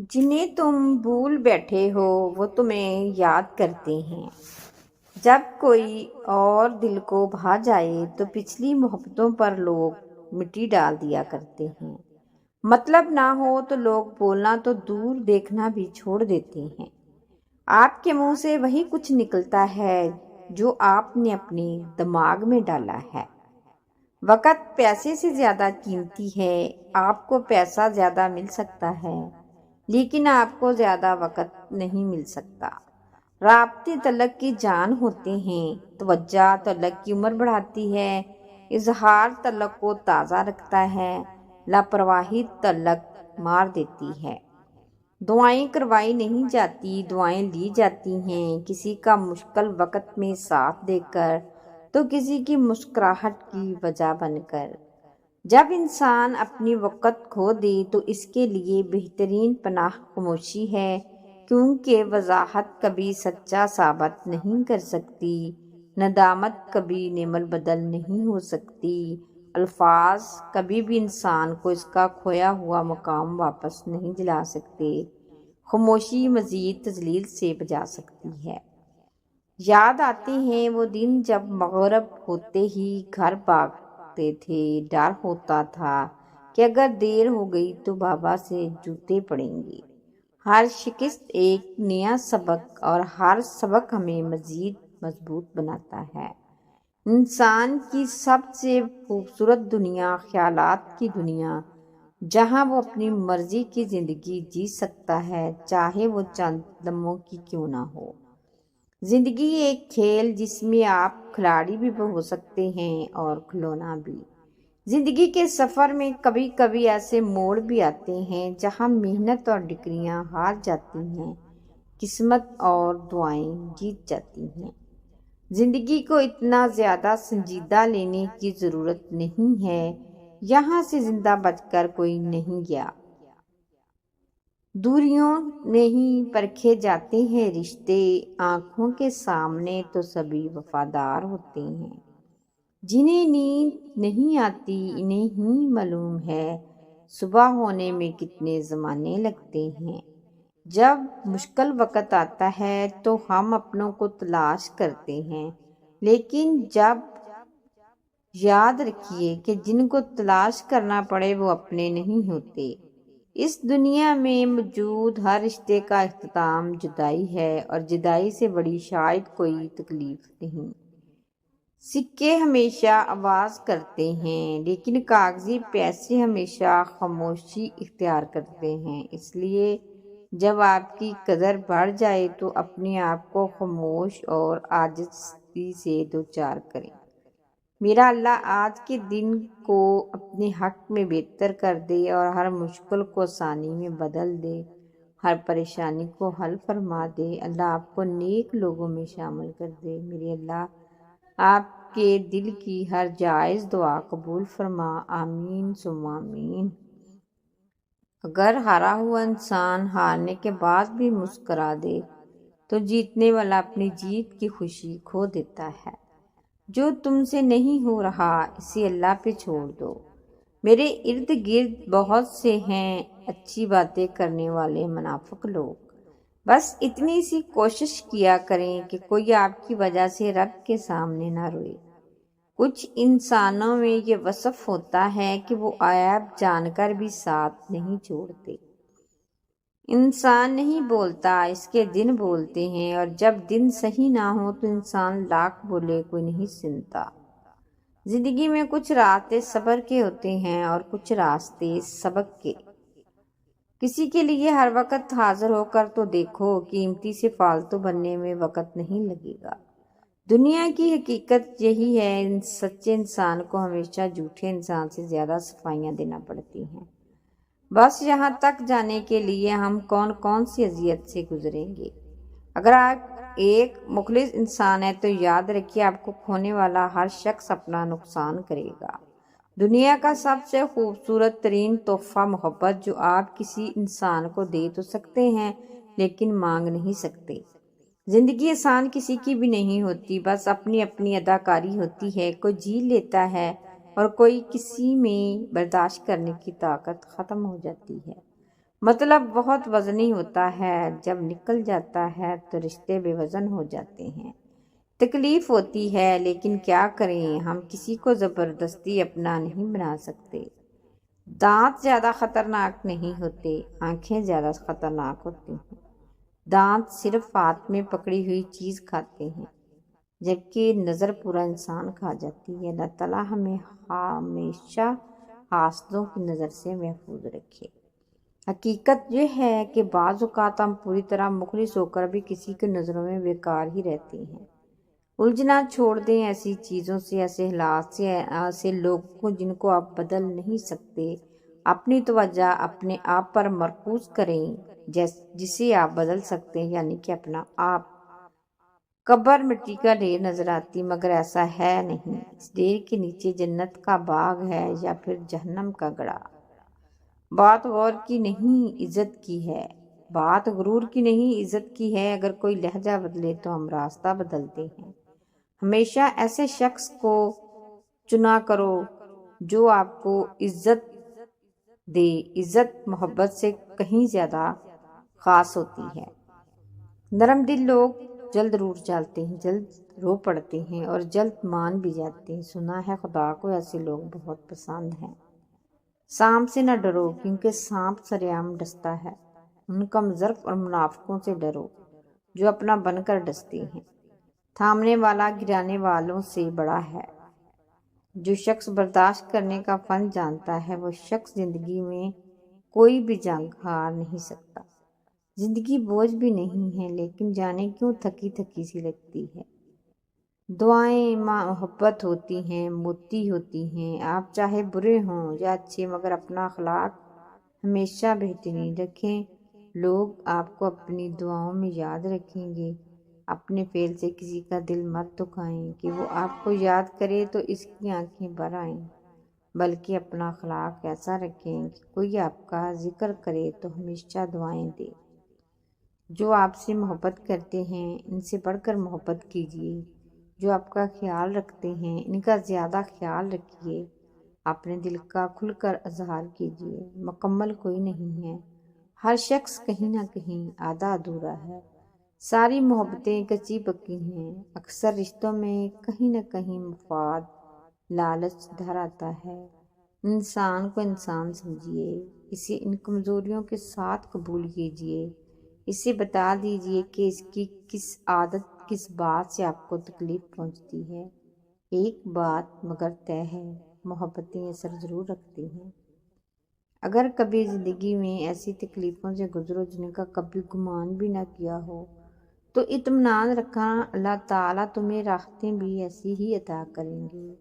जिन्हें तुम भूल बैठे हो वो तुम्हें याद करते हैं। जब कोई और दिल को भा जाए तो पिछली मोहब्बतों पर लोग मिट्टी डाल दिया करते हैं। मतलब ना हो तो लोग बोलना तो दूर, देखना भी छोड़ देते हैं। आपके मुंह से वही कुछ निकलता है जो आपने अपने दिमाग में डाला है। वक़्त पैसे से ज़्यादा कीमती है। आपको पैसा ज़्यादा मिल सकता है, लेकिन आपको ज़्यादा वक़्त नहीं मिल सकता। राब्ते तलक की जान होते हैं। तवज्जो तलक की उम्र बढ़ाती है। इजहार तलक को ताज़ा रखता है। लापरवाही तलक मार देती है। दुआएं करवाई नहीं जाती, दुआएं ली जाती हैं। किसी का मुश्किल वक़्त में साथ देकर तो किसी की मुस्कुराहट की वजह बनकर। जब इंसान अपनी वक़्त खो दे तो इसके लिए बेहतरीन पनाह खामोशी है, क्योंकि वजाहत कभी सच्चा साबित नहीं कर सकती। नदामत कभी नेमल बदल नहीं हो सकती। अल्फाज कभी भी इंसान को इसका खोया हुआ मकाम वापस नहीं दिला सकते। खामोशी मज़ीद तजलील से बजा सकती है। याद आते हैं वो दिन जब मगरिब होते ही घर भागते थे। डर होता था कि अगर देर हो गई तो बाबा से जूते पड़ेंगे। हर शिकस्त एक नया सबक, और हर सबक हमें मज़ीद मजबूत बनाता है। इंसान की सबसे खूबसूरत दुनिया ख्यालात की दुनिया, जहाँ वो अपनी मर्जी की ज़िंदगी जी सकता है, चाहे वो चंद लम्हों की क्यों ना हो। जिंदगी एक खेल जिसमें आप खिलाड़ी भी हो सकते हैं और खिलौना भी। जिंदगी के सफर में कभी कभी ऐसे मोड़ भी आते हैं जहां मेहनत और डिग्रियां हार जाती हैं, किस्मत और दुआएं जीत जाती हैं। जिंदगी को इतना ज्यादा संजीदा लेने की जरूरत नहीं है। यहाँ से जिंदा बचकर कोई नहीं गया। दूरियों नहीं परखे जाते हैं रिश्ते। आंखों के सामने तो सभी वफादार होते हैं। जिन्हें नींद नहीं आती इन्हें ही मालूम है सुबह होने में कितने ज़माने लगते हैं। जब मुश्किल वक़्त आता है तो हम अपनों को तलाश करते हैं, लेकिन जब याद रखिए कि जिनको तलाश करना पड़े वो अपने नहीं होते। इस दुनिया में मौजूद हर रिश्ते का इख्तिताम जुदाई है, और जुदाई से बड़ी शायद कोई तकलीफ नहीं। सिक्के हमेशा आवाज करते हैं, लेकिन कागजी पैसे हमेशा खामोशी इख्तियार करते हैं। इसलिए जब आपकी कदर बढ़ जाए तो अपने आप को खामोश और आजिज़ी से दो चार करें। मेरा अल्लाह आज के दिन को अपने हक में बेहतर कर दे और हर मुश्किल को आसानी में बदल दे, हर परेशानी को हल फरमा दे। अल्लाह आपको नेक लोगों में शामिल कर दे। मेरे अल्लाह आपके दिल की हर जायज़ दुआ कबूल फरमा। आमीन सुम्मा आमीन। अगर हारा हुआ इंसान हारने के बाद भी मुस्करा दे तो जीतने वाला अपनी जीत की खुशी खो देता है। जो तुमसे नहीं हो रहा इसे अल्लाह पे छोड़ दो। मेरे इर्द गिर्द बहुत से हैं अच्छी बातें करने वाले मुनाफिक लोग। बस इतनी सी कोशिश किया करें कि कोई आपकी वजह से रब के सामने ना रोए। कुछ इंसानों में ये वसफ होता है कि वो ऐब जानकर भी साथ नहीं छोड़ते। इंसान नहीं बोलता, इसके दिन बोलते हैं, और जब दिन सही ना हो तो इंसान लाख बोले कोई नहीं सुनता। जिंदगी में कुछ रास्ते सब्र के होते हैं और कुछ रास्ते सबक के। किसी के लिए हर वक्त हाजिर होकर तो देखो, कीमती से फालतू बनने में वक्त नहीं लगेगा। दुनिया की हकीकत यही है, सच्चे इंसान को हमेशा झूठे इंसान से ज्यादा सफाइयाँ देना पड़ती हैं। बस यहाँ तक जाने के लिए हम कौन कौन सी अजियत से गुजरेंगे। अगर आप एक मुखलिस इंसान है तो याद रखिए आपको खोने वाला हर शख्स अपना नुकसान करेगा। दुनिया का सबसे खूबसूरत तरीन तोहफा मोहब्बत, जो आप किसी इंसान को दे तो सकते हैं लेकिन मांग नहीं सकते। जिंदगी आसान किसी की भी नहीं होती, बस अपनी अपनी अदाकारी होती है। कोई जी लेता है और कोई किसी में बर्दाश्त करने की ताकत ख़त्म हो जाती है। مطلب بہت وزنی ہوتا ہے، جب نکل جاتا ہے تو رشتے بے وزن ہو جاتے ہیں۔ تکلیف ہوتی ہے، لیکن کیا کریں، ہم کسی کو زبردستی اپنا نہیں بنا سکتے۔ دانت زیادہ خطرناک نہیں ہوتے، آنکھیں زیادہ خطرناک ہوتی ہیں۔ دانت صرف ہاتھ میں پکڑی ہوئی چیز کھاتے ہیں، جبکہ نظر پورا انسان کھا جاتی ہے۔ اللہ تعالیٰ ہمیں ہمیشہ حاسدوں کی نظر سے محفوظ رکھے۔ حقیقت یہ ہے کہ بعض اوقات ہم پوری طرح مخلص ہو کر بھی کسی کی نظروں میں بیکار ہی رہتے ہیں۔ الجھنا چھوڑ دیں ایسی چیزوں سے، ایسے حالات سے، ایسے لوگوں کو جن کو آپ بدل نہیں سکتے۔ اپنی توجہ اپنے آپ پر مرکوز کریں، جسے آپ بدل سکتے ہیں، یعنی کہ اپنا آپ۔ قبر مٹی کا ڈھیر نظر آتی، مگر ایسا ہے نہیں۔ اس ڈھیر کے نیچے جنت کا باغ ہے یا پھر جہنم کا گڑھا۔ بات غور کی نہیں، عزت کی ہے۔ بات غرور کی نہیں، عزت کی ہے۔ اگر کوئی لہجہ بدلے تو ہم راستہ بدلتے ہیں۔ ہمیشہ ایسے شخص کو چنا کرو جو آپ کو عزت دے۔ عزت محبت سے کہیں زیادہ خاص ہوتی ہے۔ نرم دل لوگ جلد روٹھ جاتے ہیں، جلد رو پڑتے ہیں اور جلد مان بھی جاتے ہیں۔ سنا ہے خدا کو ایسے لوگ بہت پسند ہیں۔ سانپ سے نہ ڈرو، کیونکہ سانپ سرعام ڈستا ہے۔ ان کم ظرف اور منافقوں سے ڈرو، جو اپنا بن کر ڈستے ہیں۔ تھامنے والا گرانے والوں سے بڑا ہے۔ جو شخص برداشت کرنے کا فن جانتا ہے، وہ شخص زندگی میں کوئی بھی جنگ ہار نہیں سکتا۔ زندگی بوجھ بھی نہیں ہے، لیکن جانے کیوں تھکی تھکی سی لگتی ہے۔ دعائیں محبت ہوتی ہیں، موتی ہوتی ہیں۔ آپ چاہے برے ہوں یا اچھے، مگر اپنا اخلاق ہمیشہ بہترین رکھیں۔ لوگ آپ کو اپنی دعاؤں میں یاد رکھیں گے۔ اپنے فعل سے کسی کا دل مت دکھائیں کہ وہ آپ کو یاد کرے تو اس کی آنکھیں بھر آئیں، بلکہ اپنا اخلاق ایسا رکھیں کہ کوئی آپ کا ذکر کرے تو ہمیشہ دعائیں دے۔ جو آپ سے محبت کرتے ہیں، ان سے بڑھ کر محبت کیجیے۔ جو آپ کا خیال رکھتے ہیں، ان کا زیادہ خیال رکھیے۔ اپنے دل کا کھل کر اظہار کیجیے۔ مکمل کوئی نہیں ہے، ہر شخص کہیں نہ کہیں آدھا ادھورا ہے۔ ساری محبتیں کچی پکی ہیں۔ اکثر رشتوں میں کہیں نہ کہیں مفاد، لالچ دھر آتا ہے۔ انسان کو انسان سمجھیے، اسے ان کمزوریوں کے ساتھ قبول کیجیے۔ اسے بتا دیجیے کہ اس کی کس عادت، کس بات سے آپ کو تکلیف پہنچتی ہے۔ ایک بات مگر طے ہے، محبتیں اثر ضرور رکھتی ہیں۔ اگر کبھی زندگی میں ایسی تکلیفوں سے گزرو جن کا کبھی گمان بھی نہ کیا ہو، تو اطمینان رکھنا اللہ تعالیٰ تمہیں راحتیں بھی ایسی ہی عطا کریں گے۔